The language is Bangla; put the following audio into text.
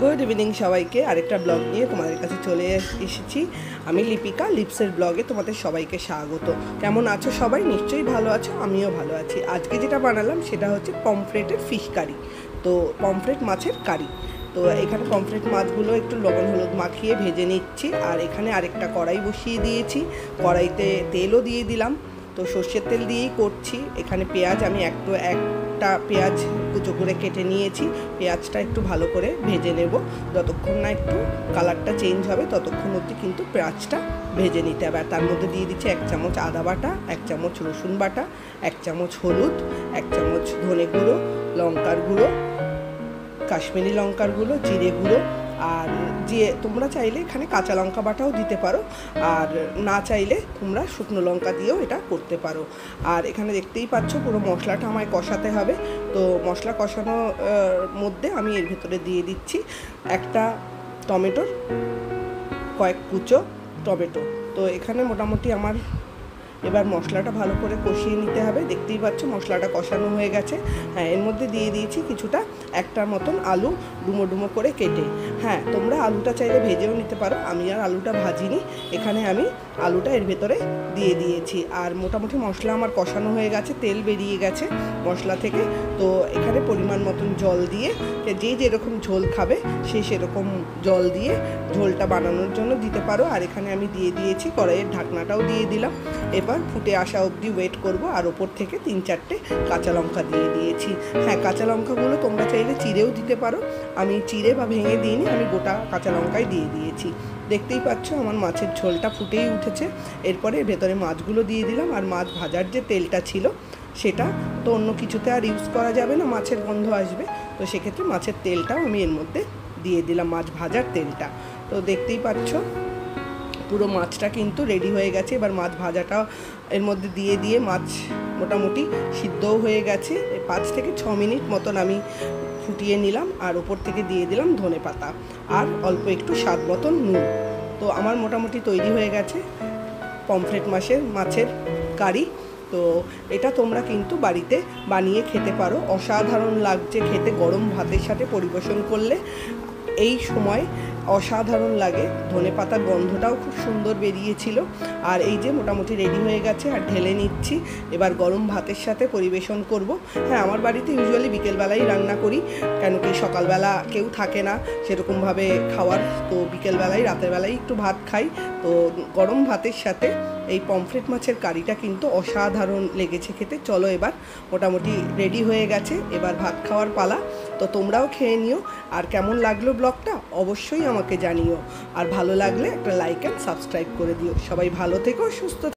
गुड इवनिंग सबाइके आरेकटा ब्लग निये तोमादेर काछे चले एसेछि आमी लिपिका लिप्सेर ब्लगे तोमादेर सबाइके स्वागत। केमन आछो सबाई? निश्चयई भालो आछो, आमिओ भालो आछि। आजके जेटा बानालाम सेटा हच्छे पमफ्रेटेर फिश कारि। तो पमफ्रेट माछेर कारि। तो एखाने पमफ्रेट माछगुलो एकटु लबण हलुद माखिए भेजे निচ্ছি। আর এখানে আরেকটা কড়াই বসিয়ে দিয়েছি, কড়াইতে তেলও দিয়ে দিলাম। তো সরষের তেল দিয়েই করছি। এখানে পেঁয়াজ আমি একটা পেঁয়াজ কুচো করে কেটে নিয়েছি। পেঁয়াজটা একটু ভালো করে ভেজে নেব, যতক্ষণ না একটু কালারটা চেঞ্জ হবে ততক্ষণ অবধি কিন্তু পেঁয়াজটা ভেজে নিতে হবে। আর তার মধ্যে দিয়ে দিচ্ছি 1 চামচ আদা বাটা, 1 চামচ রসুন বাটা, 1 চামচ হলুদ, 1 চামচ ধনে গুঁড়ো, লঙ্কার গুঁড়ো, কাশ্মীরি লঙ্কার গুঁড়ো, জিরে গুঁড়ো। আর যে তোমরা চাইলে এখানে কাঁচা লঙ্কা বাটাও দিতে পারো, আর না চাইলে তোমরা শুকনো লঙ্কা দিয়েও এটা করতে পারো। আর এখানে দেখতেই পাচ্ছ পুরো মশলাটা আমায় কষাতে হবে। তো মশলা কষানোর মধ্যে আমি এর ভেতরে দিয়ে দিচ্ছি একটা টমেটোর কয়েক কুচো টমেটো। তো এখানে মোটামুটি আমার এবার মশলাটা ভালো করে কষিয়ে নিতে হবে। দেখতেই পাচ্ছ মশলাটা কষানো হয়ে গেছে। হ্যাঁ, এর মধ্যে দিয়ে দিয়েছি কিছুটা একটার মতন আলু ডুমো ডুমো করে কেটে। হ্যাঁ, তোমরা আলুটা চাইলে ভেজেও নিতে পারো, আমি আর আলুটা ভাজিনি। এখানে আমি আলুটা এর ভেতরে দিয়ে দিয়েছি। আর মোটামুটি মশলা আমার কষানো হয়ে গেছে, তেল বেরিয়ে গেছে মশলা থেকে। তো এখানে পরিমাণ মতন জল দিয়ে, যে যেরকম ঝোল খাবে সে সেরকম জল দিয়ে ঝোলটা বানানোর জন্য দিতে পারো। আর এখানে আমি দিয়ে দিয়েছি কড়াইয়ের ঢাকনাটাও দিয়ে দিলাম। এবার ফুটে আসা অবধি ওয়েট করব। আর ওপর থেকে 3-4টে কাঁচা লঙ্কা দিয়ে দিয়েছি। হ্যাঁ, কাঁচা লঙ্কাগুলো তোমরা চাইলে চিড়েও দিতে পারো, আমি চিড়ে বা ভেঙে দিইনি, আমি গোটা কাঁচা লঙ্কাই দিয়ে দিয়েছি। দেখতেই পাচ্ছ আমার মাছের ঝোলটা ফুটেই উঠেছে। এরপরে ভেতরে মাছগুলো দিয়ে দিলাম। আর মাছ ভাজার যে তেলটা ছিল সেটা তো অন্য কিছুতে আর ইউজ করা যাবে না, মাছের গন্ধ আসবে। তো সেক্ষেত্রে মাছের তেলটাও আমি এর মধ্যে দিয়ে দিলাম, মাছ ভাজার তেলটা। তো দেখতেই পাচ্ছ পুরো মাছটা কিন্তু রেডি হয়ে গেছে। এবার মাছ ভাজাটা এর মধ্যে দিয়ে মাছ মোটামুটি সিদ্ধও হয়ে গেছে। 5 থেকে 6 মিনিট মতন আমি ফুটিয়ে নিলাম। আর ওপর থেকে দিয়ে দিলাম ধনেপাতা আর অল্প একটু স্বাদ মতন নুন। তো আমার মোটামুটি তৈরি হয়ে গেছে পমফ্রেট মাছের কারি। তো এটা তোমরা কিন্তু বাড়িতে বানিয়ে খেতে পারো, অসাধারণ লাগছে খেতে। গরম ভাতের সাথে পরিবেশন করলে এই সময় অসাধারণ লাগে। ধনেপাতার গন্ধটাও খুব সুন্দর বেরিয়েছিল। আর এই যে মোটামুটি রেডি হয়ে গেছে, আর ঢেলে নিচ্ছি। এবার গরম ভাতের সাথে পরিবেশন করব। হ্যাঁ, আমার বাড়িতে ইউজুয়ালি বিকেলবেলাই রান্না করি, কেন কি সকালবেলা কেউ থাকে না সেরকমভাবে খাওয়ার। তো বিকেলবেলায় রাতের বেলায় একটু ভাত খাই। তো গরম ভাতের সাথে এই পমফ্রেট মাছের কারিটা কিন্তু অসাধারণ লেগেছে খেতে। চলো এবার মোটামুটি রেডি হয়ে গেছে, এবার ভাত খাওয়ার পালা। তো তোমরাও খেয়ে নিও। আর কেমন লাগলো ব্লগটা অবশ্যই আমাকে জানিও। আর ভালো লাগলে একটা লাইক অ্যান্ড সাবস্ক্রাইব করে দিও। সবাই ভালো থেকো, সুস্থ